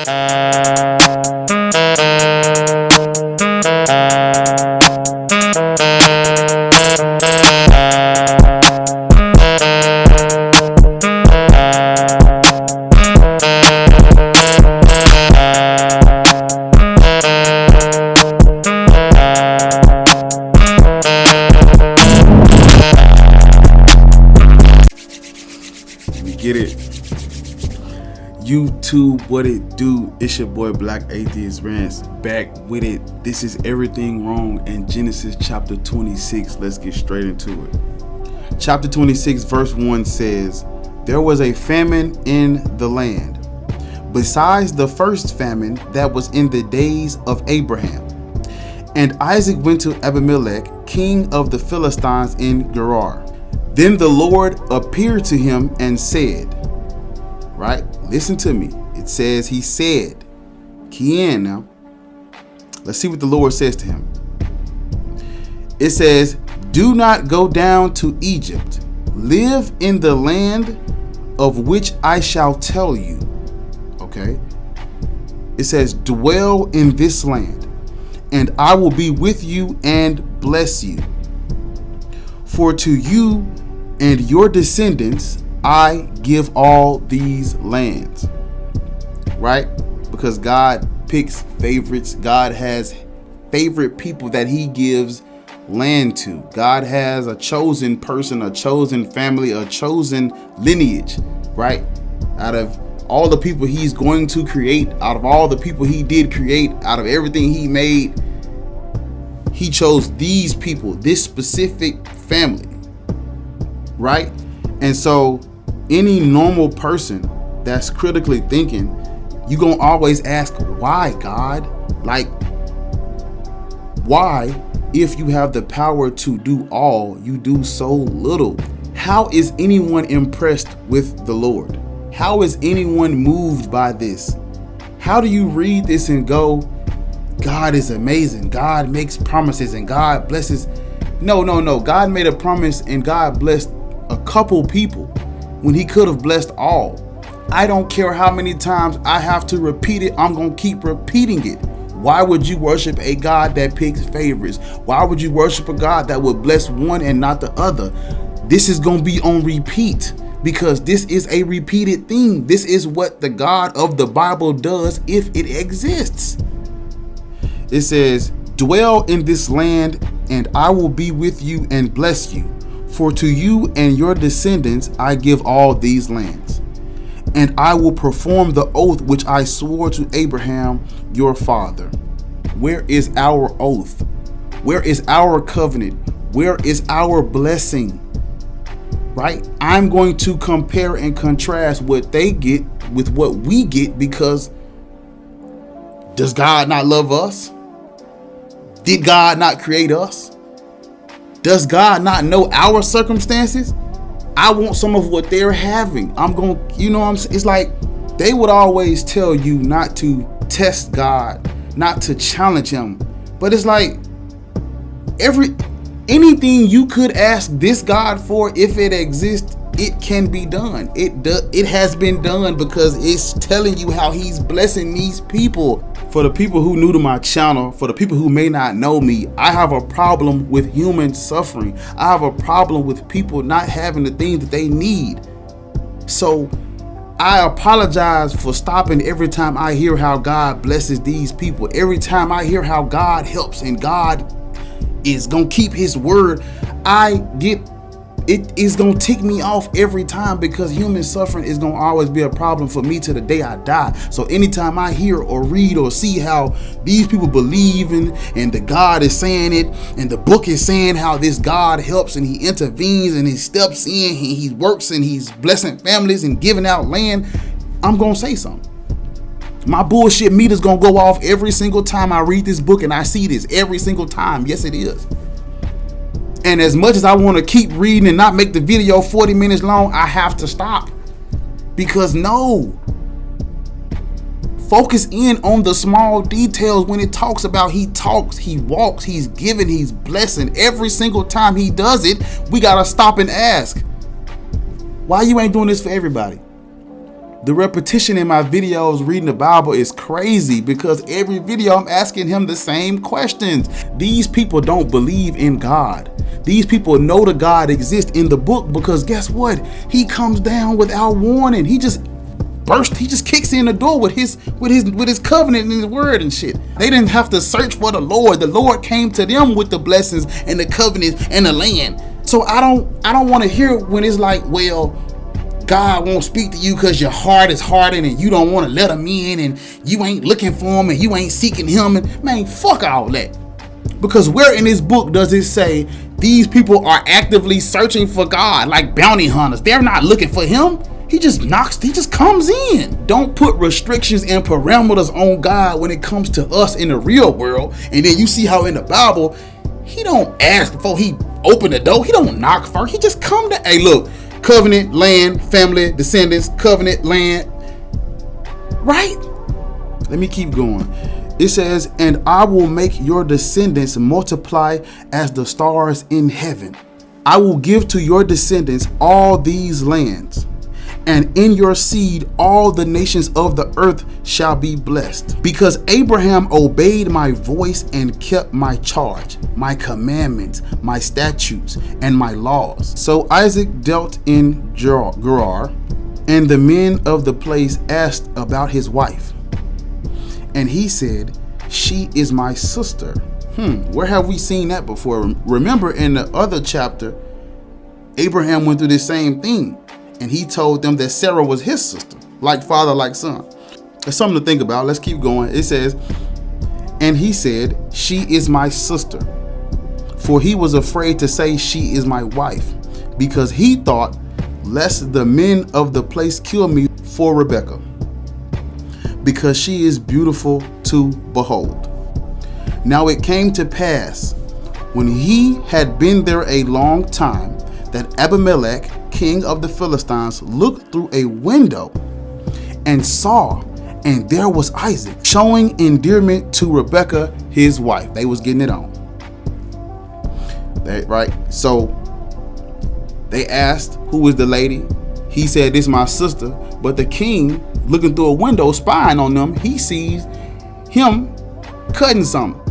Get it? YouTube, what it do? It's your boy Black Atheist Rants back with it. This is Everything Wrong in Genesis chapter 26. Let's get straight into it. Chapter 26 verse 1 says, there was a famine in the land, besides the first famine that was in the days of Abraham. And Isaac went to Abimelech, king of the Philistines in Gerar. Then the Lord appeared to him and said, right? Listen to me. It says he said, key in now. Let's see what the Lord says to him. It says, do not go down to Egypt. Live in the land of which I shall tell you. Okay. It says, dwell in this land, and I will be with you and bless you. For to you and your descendants I give all these lands. Right? Because God picks favorites. God has favorite people that he gives land to. God has a chosen person, a chosen family, a chosen lineage, right? Out of all the people he's going to create, out of all the people he did create, out of everything he made, he chose these people, this specific family. Right? And so any normal person that's critically thinking, you're going to always ask, why, God? Like, why, if you have the power to do all, you do so little? How is anyone impressed with the Lord? How is anyone moved by this? How do you read this and go, God is amazing, God makes promises and God blesses? No. God made a promise and God blessed a couple people when he could have blessed all. I don't care how many times I have to repeat it. I'm going to keep repeating it. Why would you worship a God that picks favorites? Why would you worship a God that would bless one and not the other? This is going to be on repeat because this is a repeated thing. This is what the God of the Bible does if it exists. It says, dwell in this land and I will be with you and bless you. For to you and your descendants I give all these lands, and I will perform the oath which I swore to Abraham your father. Where is our oath? Where is our covenant? Where is our blessing? Right? I'm going to compare and contrast what they get with what we get, because does God not love us? Did God not create us? Does God not know our circumstances? I want some of what they're having. I'm going, it's like they would always tell you not to test God, not to challenge him. But it's like anything you could ask this God for, if it exists, it can be done. It has been done because it's telling you how he's blessing these people. For the people who new to my channel, for the people who may not know me, I have a problem with human suffering. I have a problem with people not having the things that they need. So I apologize for stopping every time I hear how God blesses these people. Every time I hear how God helps and God is going to keep his word, it is going to tick me off every time, because human suffering is going to always be a problem for me to the day I die. So anytime I hear or read or see how these people believe and the God is saying it, and the book is saying how this God helps and he intervenes and he steps in and he works and he's blessing families and giving out land, I'm going to say something. My bullshit meter's going to go off every single time I read this book and I see this every single time. Yes, it is. And as much as I want to keep reading and not make the video 40 minutes long, I have to stop. Because focus in on the small details when it talks about he talks, he walks, he's giving, he's blessing. Every single time he does it, we got to stop and ask, why you ain't doing this for everybody? The repetition in my videos reading the Bible is crazy because every video I'm asking him the same questions. These people don't believe in God. These people know the God exists in the book because guess what? He comes down without warning. He just kicks in the door with his covenant and his word and shit. They didn't have to search for the Lord. The Lord came to them with the blessings and the covenants and the land. So I don't want to hear when it's like, well, God won't speak to you because your heart is hardened and you don't want to let him in and you ain't looking for him and you ain't seeking him. And man, fuck all that. Because where in this book does it say these people are actively searching for God like bounty hunters? They're not looking for him. He just comes in. Don't put restrictions and parameters on God when it comes to us in the real world. And then you see how in the Bible, he don't ask before he open the door. He don't knock first. He just come to, hey, look, covenant, land, family, descendants, covenant, land. Right? Let me keep going. It says, and I will make your descendants multiply as the stars in heaven. I will give to your descendants all these lands, and in your seed all the nations of the earth shall be blessed. Because Abraham obeyed my voice and kept my charge, my commandments, my statutes, and my laws. So Isaac dealt in Gerar, and the men of the place asked about his wife. And he said, she is my sister. Where have we seen that before? Remember in the other chapter, Abraham went through the same thing. And he told them that Sarah was his sister, like father, like son. There's something to think about. Let's keep going. It says, and he said, she is my sister. For he was afraid to say she is my wife, because he thought, lest the men of the place kill me for Rebekah, because she is beautiful to behold. Now it came to pass, when he had been there a long time, that Abimelech, king of the Philistines, looked through a window and saw, and there was Isaac, showing endearment to Rebekah, his wife. They was getting it on. Right? So they asked, who is the lady? He said, this is my sister. But the king, looking through a window, spying on them, he sees him cutting something,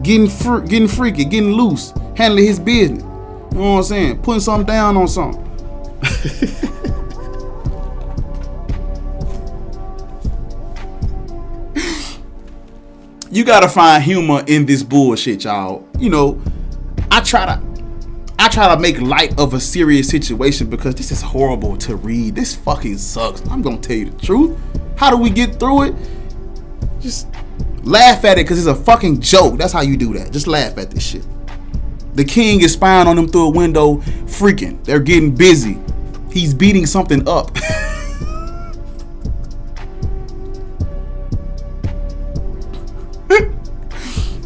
getting freaky, getting loose, handling his business. You know what I'm saying? Putting something down on something. You gotta find humor in this bullshit, y'all. You know, I try to make light of a serious situation because this is horrible to read. This fucking sucks. I'm gonna tell you the truth. How do we get through it? Just laugh at it because it's a fucking joke. That's how you do that. Just laugh at this shit. The king is spying on them through a window, freaking. They're getting busy. He's beating something up.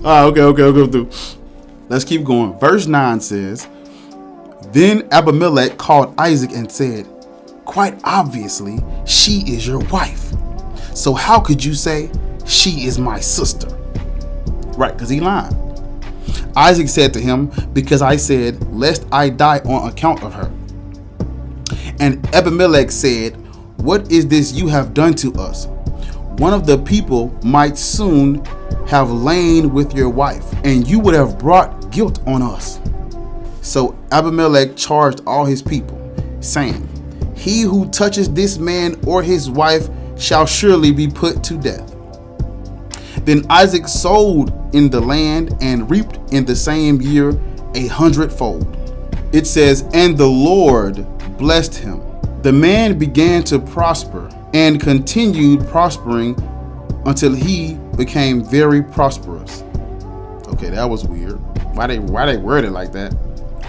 Okay, I'll go through. Let's keep going. Verse 9 says, then Abimelech called Isaac and said, quite obviously, she is your wife. So how could you say she is my sister? Right, because he lied. Isaac said to him, because I said, lest I die on account of her. And Abimelech said, what is this you have done to us? One of the people might soon have lain with your wife, and you would have brought guilt on us. So Abimelech charged all his people, saying, he who touches this man or his wife shall surely be put to death. Then Isaac sowed in the land and reaped in the same year 100-fold. It says, and the Lord blessed him. The man began to prosper and continued prospering until he became very prosperous. Okay, that was weird. Why they word it like that?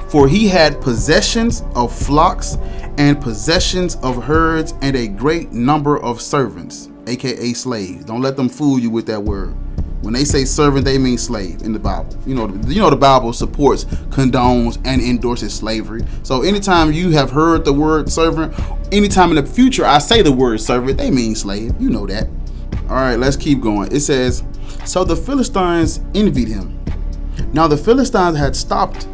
For he had possessions of flocks and possessions of herds and a great number of servants, aka slaves. Don't let them fool you with that word. When they say servant, they mean slave in the Bible. You know the Bible supports, condones, and endorses slavery. So anytime you have heard the word servant, anytime in the future I say the word servant, they mean slave. You know that. All right, let's keep going. It says, so the Philistines envied him. Now the Philistines had stopped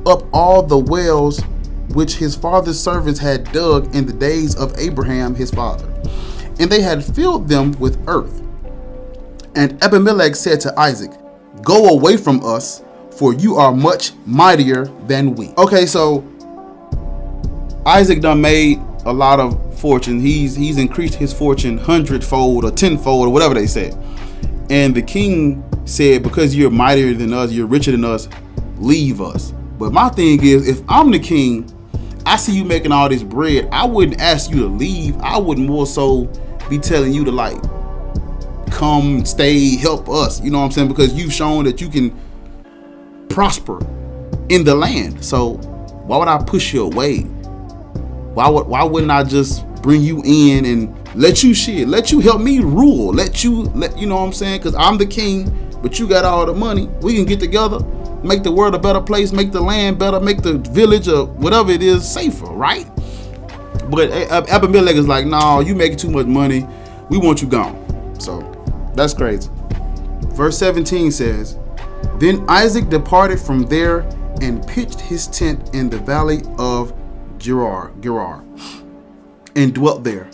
up all the wells which his father's servants had dug in the days of Abraham his father. and they had filled them with earth. And Abimelech said to Isaac, "Go away from us, for you are much mightier than we." Okay, so Isaac done made a lot of fortune. He's increased his fortune 100-fold or 10-fold or whatever they said. And the king said, because you're mightier than us, you're richer than us, leave us. But my thing is, if I'm the king, I see you making all this bread, I wouldn't ask you to leave. I would more so be telling you to like, come, stay, help us. You know what I'm saying? Because you've shown that you can prosper in the land. So why would I push you away? Why wouldn't I just bring you in and let you help me rule, you know what I'm saying? Because I'm the king, but you got all the money. We can get together, make the world a better place, make the land better, make the village or whatever it is safer, right? But Abimelech is like, no, you making too much money. We want you gone. So that's crazy. Verse 17 says, "Then Isaac departed from there and pitched his tent in the valley of Gerar, and dwelt there.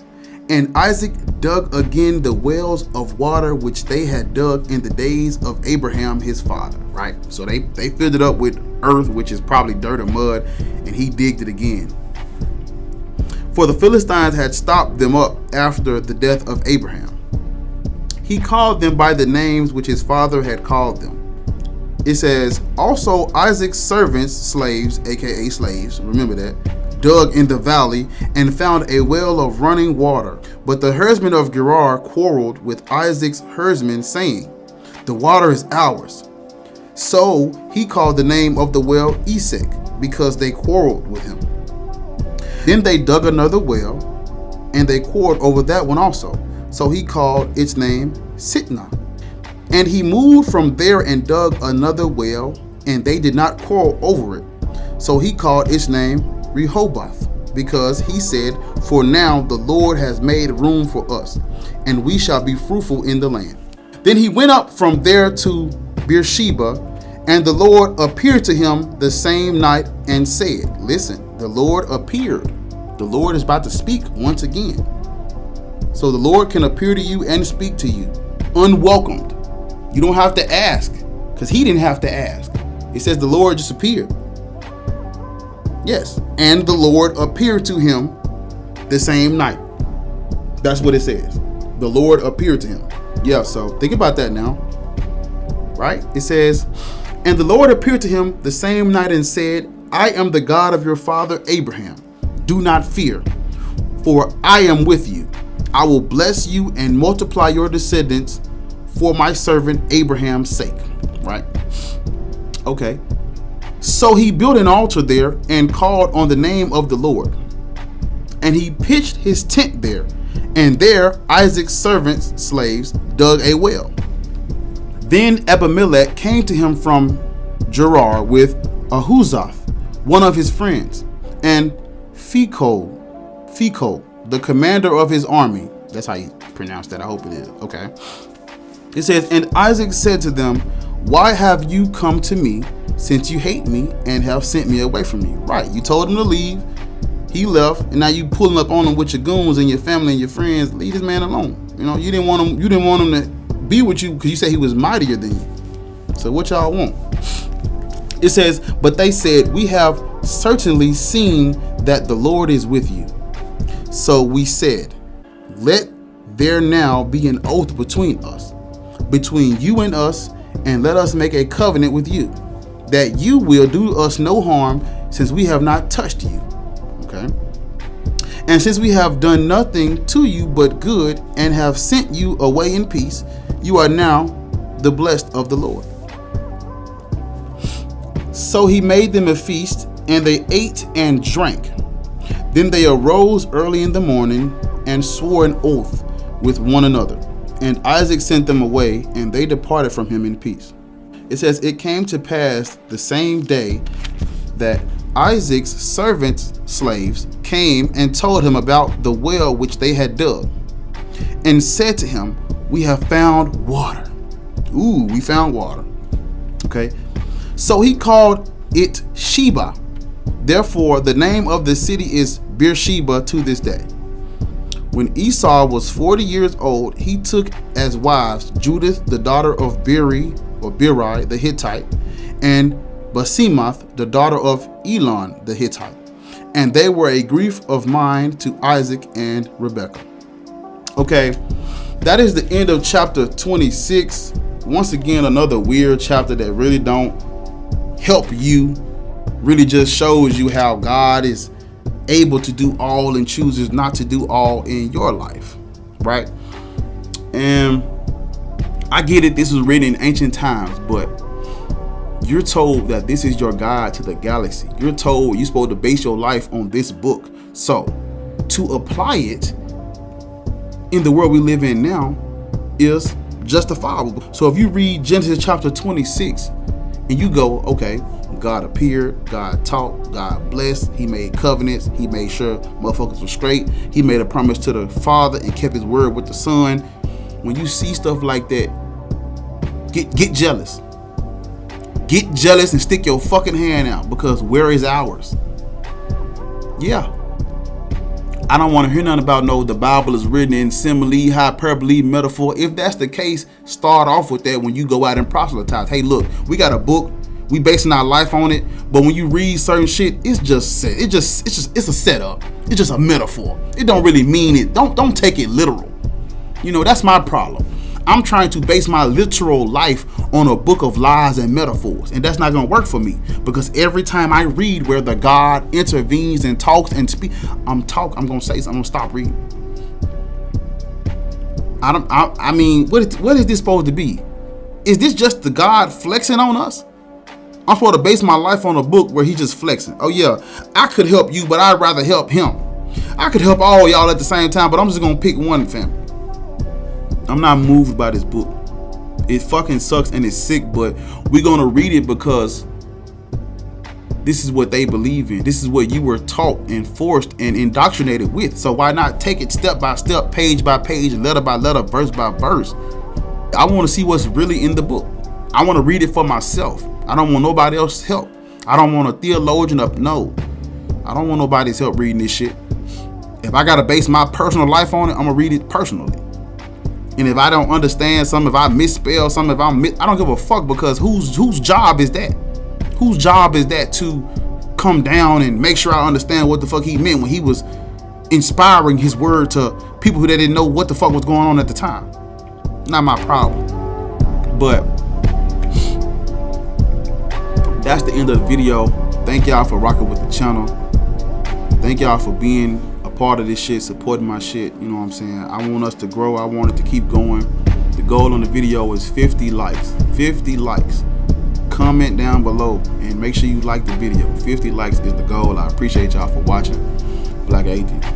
And Isaac dug again the wells of water which they had dug in the days of Abraham his father." Right? So they filled it up with earth, which is probably dirt or mud, and he digged it again. For the Philistines had stopped them up after the death of Abraham. He called them by the names which his father had called them. It says, "Also Isaac's servants, slaves, aka slaves, remember that, dug in the valley and found a well of running water. But the herdsmen of Gerar quarreled with Isaac's herdsmen, saying, 'The water is ours.' So he called the name of the well Esek, because they quarreled with him. Then they dug another well, and they quarreled over that one also. So he called its name Sitnah. And he moved from there and dug another well, and they did not quarrel over it. So he called its name Rehoboth, because he said, 'For now the Lord has made room for us, and we shall be fruitful in the land.' Then he went up from there to Beersheba, and the Lord appeared to him the same night and said," listen, the Lord appeared. The Lord is about to speak once again. So the Lord can appear to you and speak to you unwelcomed. You don't have to ask, because he didn't have to ask. It says the Lord just appeared. Yes, and the Lord appeared to him the same night. That's what it says. The Lord appeared to him. Yeah, so think about that now. Right? It says, "And the Lord appeared to him the same night and said, 'I am the God of your father Abraham. Do not fear, for I am with you. I will bless you and multiply your descendants for my servant Abraham's sake.'" Right? Okay. So he built an altar there and called on the name of the Lord. And he pitched his tent there. And there Isaac's servants, slaves, dug a well. Then Abimelech came to him from Gerar with Ahuzath, one of his friends, and Phicol, the commander of his army. That's how you pronounce that. I hope it is. Okay. It says, "And Isaac said to them, 'Why have you come to me, since you hate me and have sent me away from you?'" Right. You told him to leave. He left, and now you pulling up on him with your goons and your family and your friends. Leave this man alone. You know, you didn't want him to be with you because you said he was mightier than you. So what y'all want? It says, "But they said, 'We have certainly seen that the Lord is with you.' So we said, 'Let there now be an oath between us, between you and us, and let us make a covenant with you, that you will do us no harm, since we have not touched you.' Okay. And since we have done nothing to you but good, and have sent you away in peace, you are now the blessed of the Lord." So he made them a feast, and they ate and drank. Then they arose early in the morning and swore an oath with one another. And Isaac sent them away, and they departed from him in peace. It says, "It came to pass the same day that Isaac's servants' slaves came and told him about the well which they had dug, and said to him, 'We have found water.'" Ooh, we found water. Okay. So he called it Sheba. Therefore, the name of the city is Beersheba to this day. When Esau was 40 years old, he took as wives Judith, the daughter of Beri the Hittite, and Basemath, the daughter of Elon the Hittite. And they were a grief of mind to Isaac and Rebekah. Okay, that is the end of chapter 26. Once again, another weird chapter that really don't help you. Really just shows you how God is able to do all and chooses not to do all in your life, right? And I get it, this was written in ancient times, but you're told that this is your guide to the galaxy. You're told you're supposed to base your life on this book. So to apply it in the world we live in now is justifiable. So if you read Genesis chapter 26 and you go, okay, God appeared, God taught, God blessed, he made covenants, he made sure motherfuckers were straight, he made a promise to the Father and kept his word with the Son. When you see stuff like that, get jealous. Get jealous and stick your fucking hand out, because where is ours? Yeah. I don't want to hear nothing about the Bible is written in simile, hyperbole, metaphor. If that's the case, start off with that when you go out and proselytize. Hey, look, we got a book. We basing our life on it, but when you read certain shit, it's a setup. It's just a metaphor. It don't really mean it. Don't take it literal. That's my problem. I'm trying to base my literal life on a book of lies and metaphors, and that's not gonna work for me, because every time I read where the God intervenes and talks and speaks, I'm gonna say something. I'm gonna stop reading. I mean, what is this supposed to be? Is this just the God flexing on us? I'm supposed to base my life on a book where he's just flexing. Oh yeah, I could help you, but I'd rather help him. I could help all y'all at the same time, but I'm just gonna pick one family. I'm not moved by this book. It fucking sucks and it's sick, but we're gonna read it because this is what they believe in. This is what you were taught and forced and indoctrinated with. So why not take it step by step, page by page, letter by letter, verse by verse? I want to see what's really in the book. I want to read it for myself. I don't want nobody else's help. I don't want a theologian up. No, I don't want nobody's help reading this shit. If I gotta base my personal life on it, I'm gonna read it personally. And if I don't understand something, if I misspell something, I don't give a fuck, because whose job is that? Whose job is that to come down and make sure I understand what the fuck he meant when he was inspiring his word to people who didn't know what the fuck was going on at the time? Not my problem. But that's the end of the video. Thank y'all for rocking with the channel. Thank y'all for being a part of this shit, supporting my shit. You know what I'm saying? I want us to grow. I want it to keep going. The goal on the video is 50 likes. 50 likes. Comment down below and make sure you like the video. 50 likes is the goal. I appreciate y'all for watching. Black Atheist.